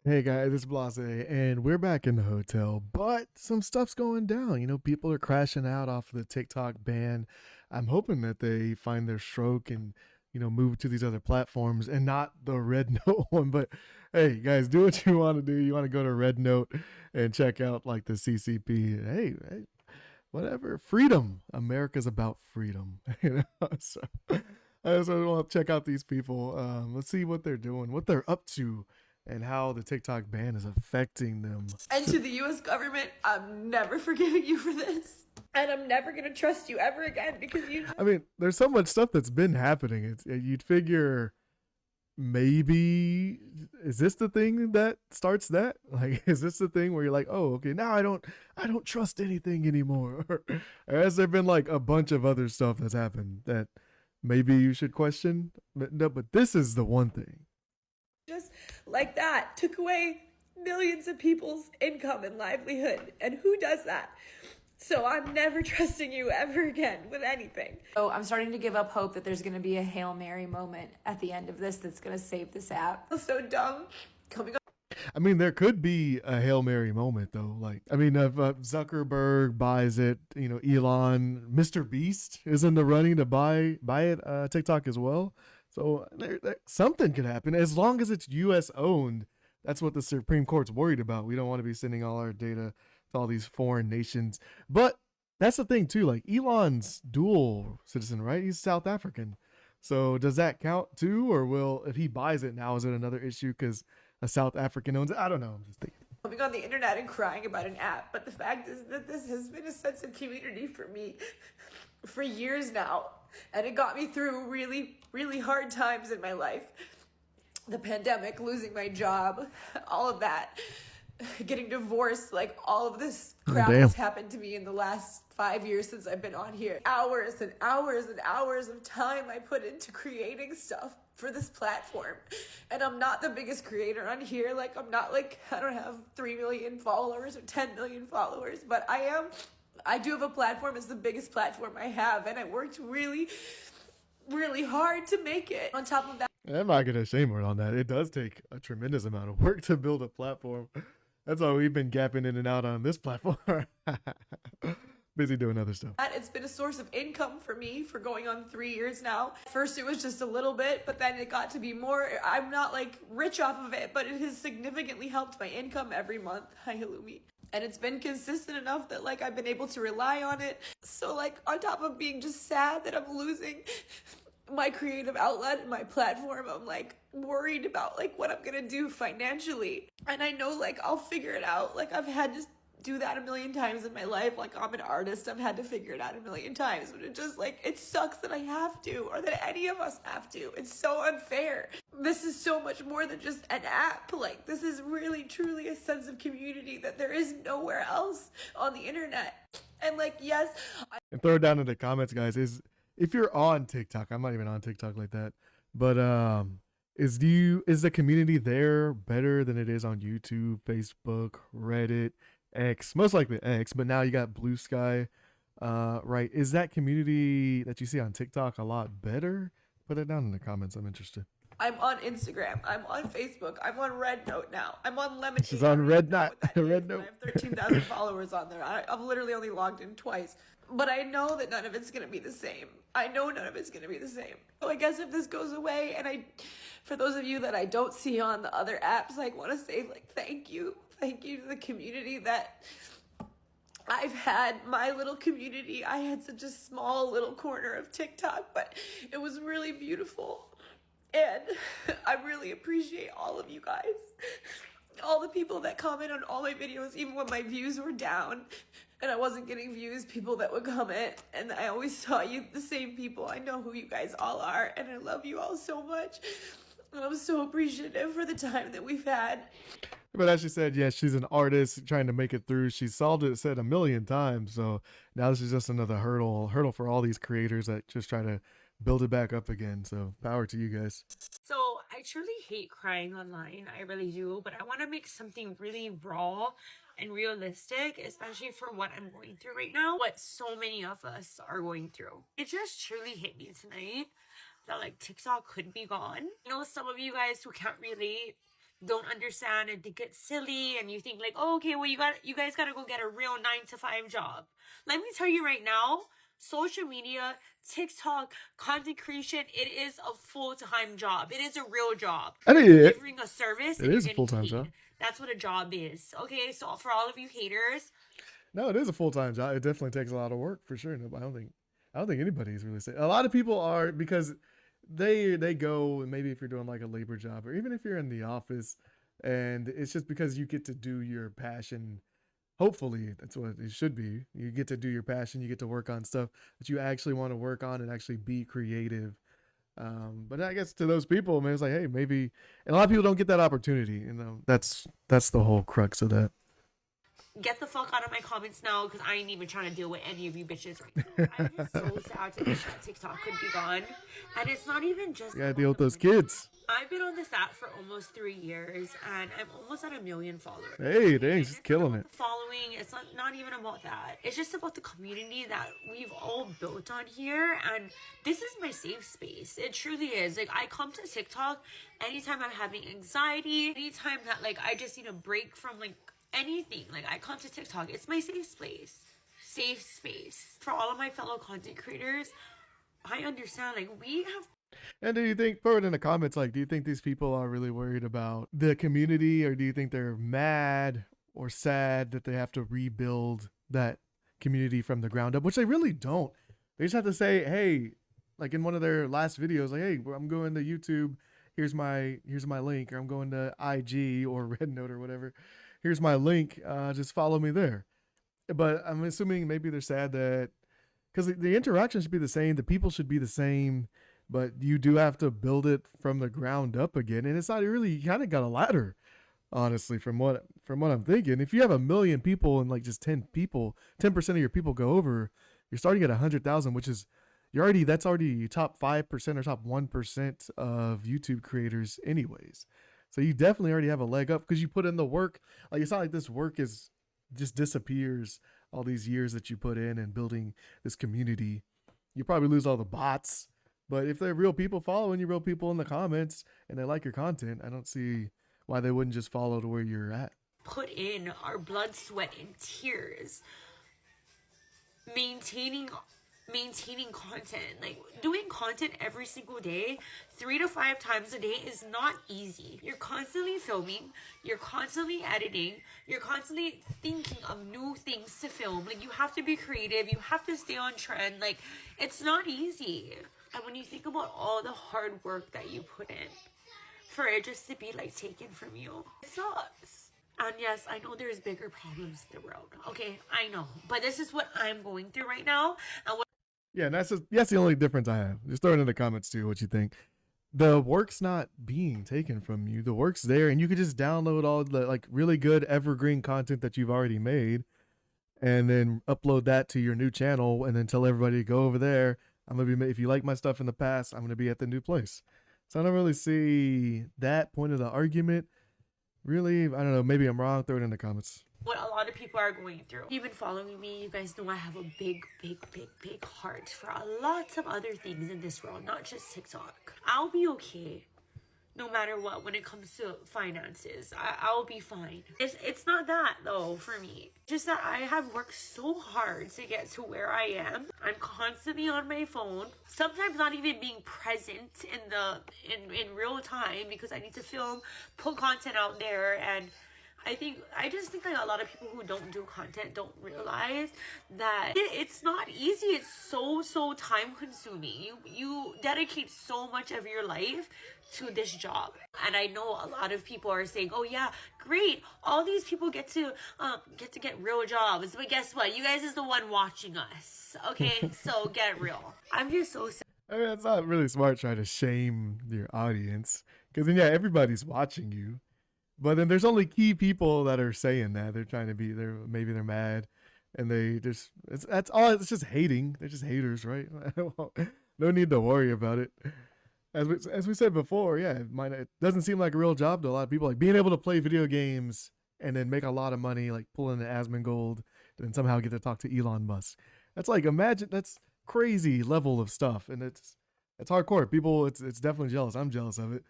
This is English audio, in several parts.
Hey guys, it's Blahzaye, and we're back in the hotel, but some stuff's going down. People are crashing out off the TikTok ban. I'm hoping that they find their stroke and, move to these other platforms and not the Red Note one. But hey, guys, do what you want to do. You want to go to Red Note and check out like the CCP. Hey, whatever. Freedom. America's about freedom. So I just want to check out these people. Let's see what they're doing, what they're up to, and how the TikTok ban is affecting them. And to the US government, I'm never forgiving you for this. And I'm never going to trust you ever again because you. I mean, there's so much stuff that's been happening. You'd figure maybe is this the thing that starts that? Like, is this the thing where you're like, oh, okay, now I don't trust anything anymore? Or has there been like a bunch of other stuff that's happened that maybe you should question? But no, but this is the one thing. Just like that took away millions of people's income and livelihood. And who does that? So I'm never trusting you ever again with anything. So I'm starting to give up hope that there's going to be a Hail Mary moment at the end of this that's going to save this app. So dumb. Coming I mean, there could be a Hail Mary moment, though. Like, I mean, if Zuckerberg buys it, Elon, Mr. Beast is in the running to buy it, TikTok as well. So something could happen as long as it's U.S. owned. That's what the Supreme Court's worried about. We don't want to be sending all our data to all these foreign nations. But that's the thing, too. Like, Elon's dual citizen, right? He's South African. So does that count, too? Or if he buys it now, is it another issue because a South African owns it? I don't know. I'm just thinking. on the internet and crying about an app. But the fact is that this has been a sense of community for me for years now. And it got me through really, really hard times in my life. The pandemic, losing my job, all of that, getting divorced, like all of this crap Damn. has happened to me in the last 5 years since I've been on here. Hours and hours and hours of time I put into creating stuff for this platform. And I'm not the biggest creator on here. Like, I'm not like, I don't have 3 million followers or 10 million followers, but I do have a platform. It's the biggest platform I have. And I worked really, really hard to make it. On top of that, I'm not going to shame her on that. It does take a tremendous amount of work to build a platform. That's why we've been gapping in and out on this platform. Busy doing other stuff. it's been a source of income for me for going on 3 years now. First, it was just a little bit, but then it got to be more. I'm not like rich off of it, but it has significantly helped my income every month. Hi, Halloumi. And it's been consistent enough that like I've been able to rely on it. So like on top of being just sad that I'm losing my creative outlet and my platform, I'm like worried about like what I'm gonna do financially. And I know like I'll figure it out. Like I've had to do that a million times in my life. Like I'm an artist, I've had to figure it out a million times, but it just like it sucks that I have to, or that any of us have to. It's so unfair. This is so much more than just an app. Like this is really truly a sense of community that there is nowhere else on the internet. And like yes, And throw it down in the comments, guys. Is if you're on TikTok, I'm not even on TikTok like that, but is the community there better than it is on YouTube, Facebook, Reddit, X? Most likely X, but now you got Blue Sky, right? Is that community that you see on TikTok a lot better? Put it down in the comments. I'm interested. I'm on Instagram. I'm on Facebook. I'm on Red Note now. I'm on Lemon. She's on Red Note. Red Note. I have 13,000 followers on there. I've literally only logged in twice. But I know that none of it's going to be the same. I know none of it's going to be the same. So I guess if this goes away, and for those of you that I don't see on the other apps, I want to say like thank you. Thank you to the community that I've had. My little community. I had such a small little corner of TikTok, but it was really beautiful. And I really appreciate all of you guys. All the people that comment on all my videos, even when my views were down and I wasn't getting views, people that would comment, and I always saw you, the same people. I know who you guys all are, and I love you all so much. And I'm so appreciative for the time that we've had. But as she said, yeah, she's an artist trying to make it through. She solved it, said a million times. So now this is just another hurdle for all these creators that just try to build it back up again. So power to you guys. So I truly hate crying online. I really do. But I want to make something really raw and realistic, especially for what I'm going through right now, what so many of us are going through. It just truly hit me tonight that like TikTok could be gone. I know some of you guys who can't relate don't understand and think it's silly, and you think like, oh, okay, well, you guys gotta go get a real 9 to 5 job. Let me tell you right now, social media, TikTok, content creation, it is a full-time job. It is a real job. I think You're delivering a service it and you're is a getting full-time paid. job. That's what a job is. Okay, so for all of you haters, No, it is a full-time job. It definitely takes a lot of work for sure. No, I don't think anybody's really saying. A lot of people are, because they go, and maybe if you're doing like a labor job, or even if you're in the office, and it's just because you get to do your passion. Hopefully, that's what it should be. You get to do your passion. You get to work on stuff that you actually want to work on and actually be creative. But I guess to those people, man, it's like, hey, maybe. And a lot of people don't get that opportunity. You know, that's the whole crux of that. get the fuck out of my comments now, because I ain't even trying to deal with any of you bitches right now. I'm just so sad to think that TikTok could be gone. And it's not even just... You gotta deal with those kids. I've been on this app for almost 3 years, and I'm almost at 1 million followers. Hey, dang, she's killing it. Following, it's not even about that. It's just about the community that we've all built on here, and this is my safe space. It truly is. Like, I come to TikTok anytime I'm having anxiety, anytime that, like, I just need a break from, like, anything. Like, I come to TikTok. It's my safe space. Safe space. For all of my fellow content creators, I understand, like, we have... And do you think, throw it in the comments, like, do you think these people are really worried about the community, or do you think they're mad or sad that they have to rebuild that community from the ground up, which they really don't. They just have to say, hey, like in one of their last videos, like, hey, I'm going to YouTube. Here's my link, or I'm going to IG or Red Note or whatever. Here's my link. Just follow me there. But I'm assuming maybe they're sad that, because the interaction should be the same, the people should be the same, but you do have to build it from the ground up again. And it's not really, you kind of got a ladder, honestly, from what I'm thinking. If you have 1 million people and like just 10 people, 10% of your people go over, you're starting at 100,000, which is, that's already top 5% or top 1% of YouTube creators anyways. So you definitely already have a leg up because you put in the work. Like, it's not like this work is just disappears all these years that you put in and building this community. You probably lose all the bots, but if they're real people following you, real people in the comments, and they like your content, I don't see why they wouldn't just follow to where you're at. Put in our blood, sweat, and tears maintaining content. Like, doing content every single day, 3 to 5 times a day, is not easy. You're constantly filming, you're constantly editing, you're constantly thinking of new things to film. Like, you have to be creative, you have to stay on trend. Like, it's not easy. And when you think about all the hard work that you put in for it just to be like taken from you, it sucks. And yes, I know there's bigger problems in the world. Okay, I know. But this is what I'm going through right now. And yeah, and that's the only difference I have. Just throw it in the comments too, what you think. The work's not being taken from you. The work's there, and you could just download all the like really good evergreen content that you've already made, and then upload that to your new channel, and then tell everybody to go over there. I'm gonna be, if you like my stuff in the past, I'm gonna be at the new place. So I don't really see that point of the argument. Really, I don't know. Maybe I'm wrong. Throw it in the comments. What a lot of people are going through. You've been following me. You guys know I have a big heart for a lot of other things in this world, not just TikTok. I'll be okay. No matter what, when it comes to finances, I'll be fine. It's not that though for me. Just that I have worked so hard to get to where I am. I'm constantly on my phone, sometimes not even being present in real time because I need to film, put content out there. And I just think like a lot of people who don't do content don't realize that it's not easy. It's so time consuming. You dedicate so much of your life to this job. And I know a lot of people are saying, oh yeah, great, all these people get to get real jobs, but guess what, you guys is the one watching us, okay? So get real. I'm just so sad. I mean, it's not really smart trying to shame your audience, because then yeah, everybody's watching you. But then there's only key people that are saying that. They're trying to be, maybe they're mad, and they just, that's all. It's just hating. They're just haters, right? No need to worry about it. As we said before, yeah, it doesn't seem like a real job to a lot of people. Like being able to play video games and then make a lot of money, like pulling the Asmongold, and then somehow get to talk to Elon Musk. That's like, imagine, that's crazy level of stuff, and it's hardcore. People, it's definitely jealous. I'm jealous of it,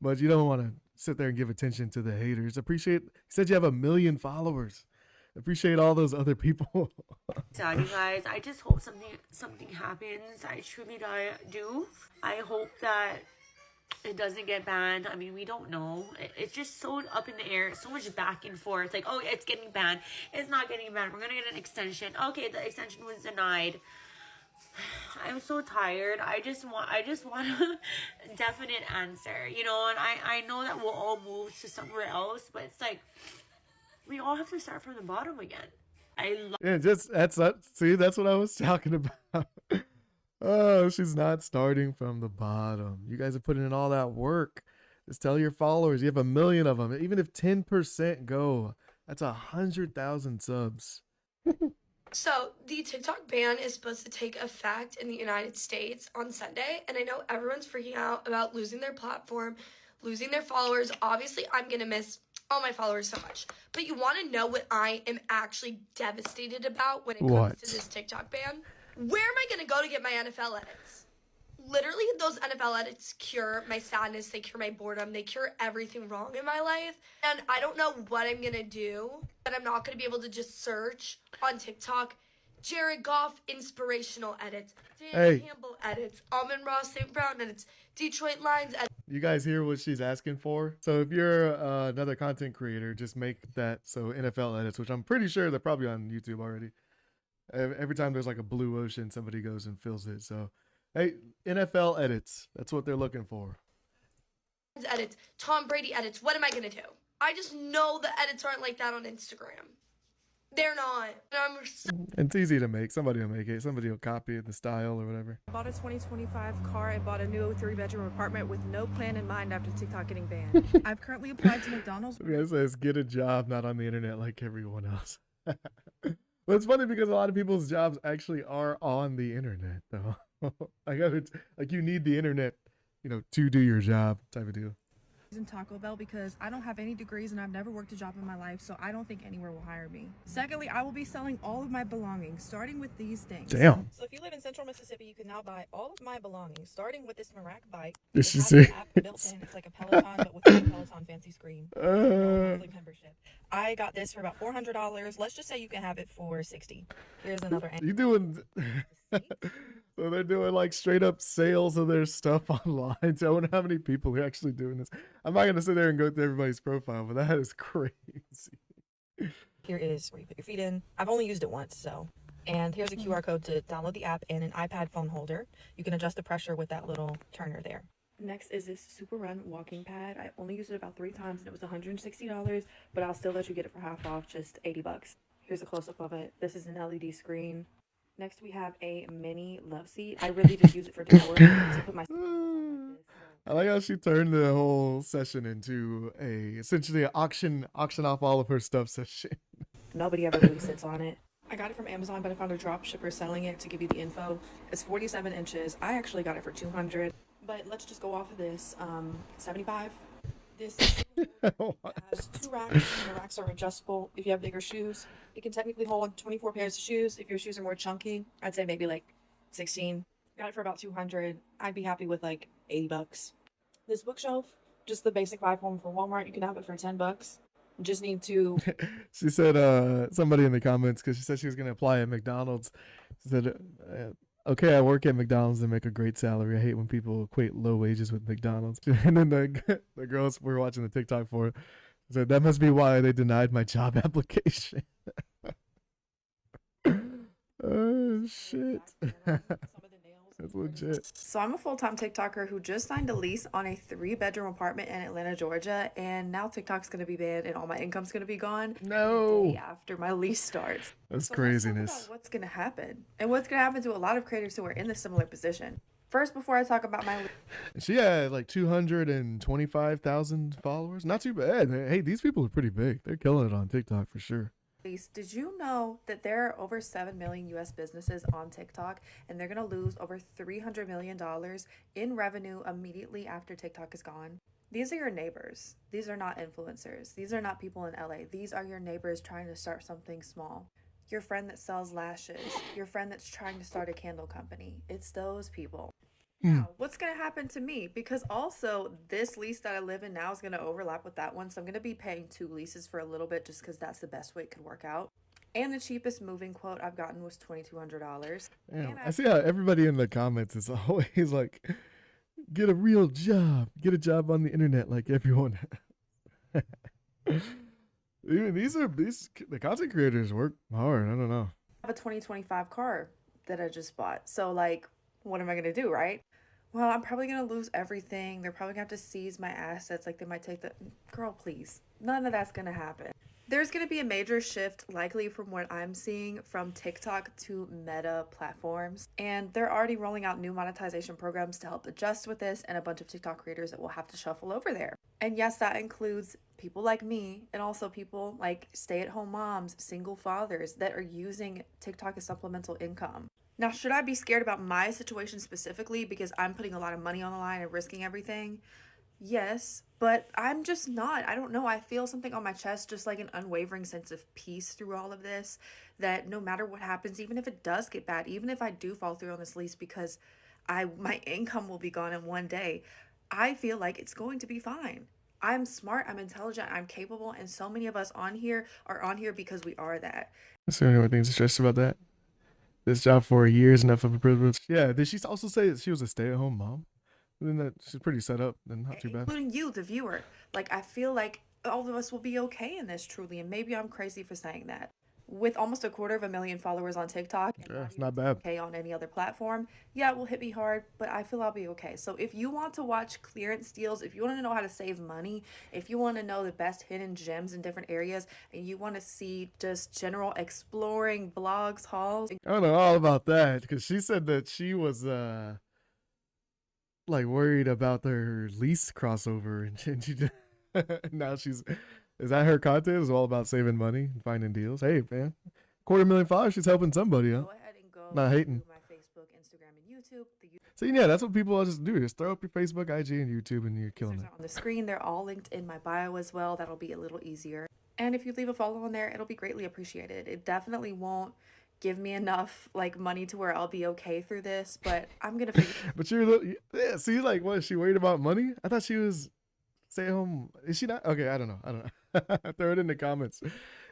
but you don't want to sit there and give attention to the haters. Appreciate. You said you have 1 million followers. Appreciate all those other people. Sad, you guys. I just hope something happens. I truly do. I hope that it doesn't get banned. I mean, we don't know. It's just so up in the air. So much back and forth. Like, oh, it's getting banned. It's not getting banned. We're gonna get an extension. Okay, the extension was denied. I'm so tired. I just want a definite answer, you know. And I know that we'll all move to somewhere else, but it's like we all have to start from the bottom again. Yeah, that's see, that's what I was talking about. Oh, she's not starting from the bottom. You guys are putting in all that work. Just tell your followers you have 1 million of them. Even if 10% go, that's 100,000 subs. So the TikTok ban is supposed to take effect in the United States on Sunday, and I know everyone's freaking out about losing their platform, losing their followers. Obviously, I'm gonna miss all my followers so much. But you want to know what I am actually devastated about when it comes to this TikTok ban? Where am I gonna go to get my NFL edits? Literally, those NFL edits cure my sadness, they cure my boredom, they cure everything wrong in my life. And I don't know what I'm gonna do, but I'm not gonna be able to just search on TikTok Jared Goff inspirational edits, Dan Campbell edits, Amon-Ra St. Brown edits, Detroit Lions edits. You guys hear what she's asking for? So if you're another content creator, just make that so NFL edits, which I'm pretty sure they're probably on YouTube already. Every time there's like a blue ocean, somebody goes and fills it. So, hey, NFL edits. That's what they're looking for. Edits, Tom Brady edits. What am I going to do? I just know the edits aren't like that on Instagram. They're not. It's easy to make. Somebody will make it. Somebody will copy it, the style or whatever. I bought a 2025 car and bought a new 3-bedroom apartment with no plan in mind after TikTok getting banned. I've currently applied to McDonald's. The guy says, get a job, not on the internet like everyone else. Well, it's funny because a lot of people's jobs actually are on the internet, though. Like you need the internet, you know, to do your job type of deal. In Taco Bell because I don't have any degrees and I've never worked a job in my life, so I don't think anywhere will hire me. Secondly, I will be selling all of my belongings, starting with these things. Damn. So if you live in Central Mississippi, you can now buy all of my belongings, starting with this Mirac bike. Is she It has an serious? app built in. It's like a Peloton, but with a Peloton fancy screen. Monthly membership. I got this for about $400. Let's just say you can have it for $60. Here's another. You doing? So they're doing like straight up sales of their stuff online. So I wonder how many people are actually doing this. I'm not gonna sit there and go through everybody's profile, but that is crazy. Here is where you put your feet in. I've only used it once, so. And here's a QR code to download the app and an iPad phone holder. You can adjust the pressure with that little turner there. Next is this Super Run walking pad. I only used it about 3 times and it was $160, but I'll still let you get it for half off, just $80. Here's a close-up of it. This is an LED screen. Next we have a mini love seat. I really just use it for decor. To put my I like how she turned the whole session into essentially an auction off all of her stuff session. Nobody ever really sits on it. I got it from Amazon, but I found a drop shipper selling it to give you the info. It's 47 inches. I actually got it for $200, but let's just go off of this. 75. This has 2 racks, and the racks are adjustable if you have bigger shoes. It can technically hold 24 pairs of shoes. If your shoes are more chunky, I'd say maybe like 16. Got it for about $200. I'd be happy with like $80. This bookshelf, just the basic 5-home for Walmart. You can have it for $10. Just need to. She said, somebody in the comments, because she said she was going to apply at McDonald's. She said, okay, I work at McDonald's and make a great salary. I hate when people equate low wages with McDonald's. And then the girls we're watching the TikTok for said, that must be why they denied my job application. Oh, shit. That's legit. So I'm a full-time TikToker who just signed a lease on a 3-bedroom apartment in Atlanta, Georgia, and now TikTok's gonna be banned and all my income's gonna be gone. No. The day after my lease starts. That's So craziness. let's talk about what's gonna happen and what's gonna happen to a lot of creators who are in a similar position. First, before I talk about my She had like 225,000 followers. Not too bad. Hey, these people are pretty big. They're killing it on TikTok for sure. lease, did you know that there are over 7 million US businesses on TikTok and they're gonna lose over $300 million in revenue immediately after TikTok is gone? These are your neighbors. These are not influencers. These are not people in LA. These are your neighbors trying to start something small. Your friend that sells lashes. Your friend that's trying to start a candle company. It's those people. Now, what's going to happen to me? Because also, this lease that I live in now is going to overlap with that one. So I'm going to be paying 2 leases for a little bit just because that's the best way it could work out. And the cheapest moving quote I've gotten was $2,200. Yeah, I see how everybody in the comments is always like, get a real job, get a job on the internet like everyone. Even the content creators work hard. I don't know. I have a 2025 car that I just bought. So, like, what am I going to do, right? Well, I'm probably going to lose everything. They're probably going to have to seize my assets. Like, they might take the... Girl, please. None of that's going to happen. There's going to be a major shift, likely from what I'm seeing, from TikTok to Meta platforms. And they're already rolling out new monetization programs to help adjust with this, and a bunch of TikTok creators that will have to shuffle over there. And yes, that includes people like me, and also people like stay-at-home moms, single fathers that are using TikTok as supplemental income. Now, should I be scared about my situation specifically because I'm putting a lot of money on the line and risking everything? Yes, but I'm just not. I don't know. I feel something on my chest, just like an unwavering sense of peace through all of this, that no matter what happens, even if it does get bad, even if I do fall through on this lease because my income will be gone in one day, I feel like it's going to be fine. I'm smart, I'm intelligent, I'm capable, and so many of us on here are on here because we are that. Is there anything stressed about that? This job for a year is enough of a privilege. Yeah, did she also say that she was a stay-at-home mom? Then that she's pretty set up, then not too bad. Including you, the viewer. Like, I feel like all of us will be okay in this, truly, and maybe I'm crazy for saying that. With almost 250,000 followers on TikTok, and Yeah, it's not bad. okay on any other platform, yeah, it will hit me hard, but I feel I'll be okay. So if you want to watch clearance deals, if you want to know how to save money, if you want to know the best hidden gems in different areas, and you want to see just general exploring blogs, hauls, I don't know all about that because she said that she was like worried about their lease crossover, and she just now she's is that her content is all about saving money and finding deals. Hey man, 250,000 followers, she's helping somebody, huh? go ahead and go Not hating. to my Facebook, Instagram, and YouTube. So yeah, that's what people just do. Just throw up your Facebook, IG, and YouTube, and you're killing Users it. are on the screen. They're all linked in my bio as well. That'll be a little easier. And if you leave a follow on there, it'll be greatly appreciated. It definitely won't give me enough like money to where I'll be okay through this, but I'm gonna figure. But yeah. See, like, what is she worried about money? I thought she was stay at home. Is she not? Okay, I don't know. Throw it in the comments.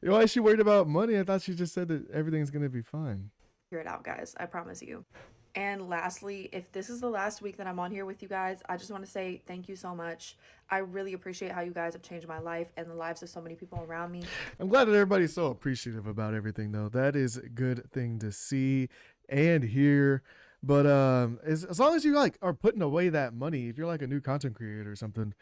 Why is she worried about money? I thought she just said that everything's gonna be fine. Figure it out, guys. I promise you. And lastly, if this is the last week that I'm on here with you guys, I just want to say thank you so much. I really appreciate how you guys have changed my life and the lives of so many people around me. I'm glad that everybody's so appreciative about everything, though. That is a good thing to see and hear. But as long as you like are putting away that money, if you're like a new content creator or something,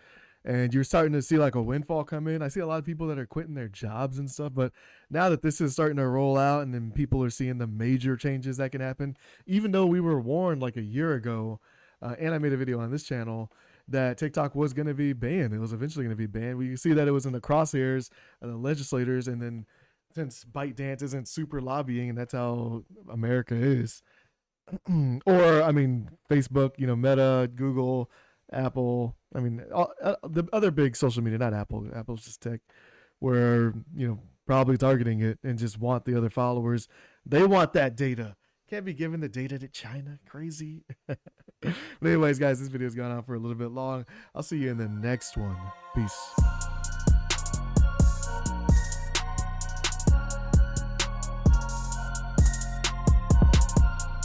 and you're starting to see like a windfall come in. I see a lot of people that are quitting their jobs and stuff, but now that this is starting to roll out and then people are seeing the major changes that can happen, even though we were warned like a year ago, and I made a video on this channel that TikTok was going to be banned. It was eventually going to be banned. We see that it was in the crosshairs of the legislators, and then since ByteDance isn't super lobbying, and that's how America is, or I mean, Facebook, Meta, Google, Apple, I mean, the other big social media, not Apple. Apple's just tech, where, probably targeting it and just want the other followers. They want that data. Can't be giving the data to China. Crazy. But anyways, guys, this video's gone on for a little bit long. I'll see you in the next one. Peace.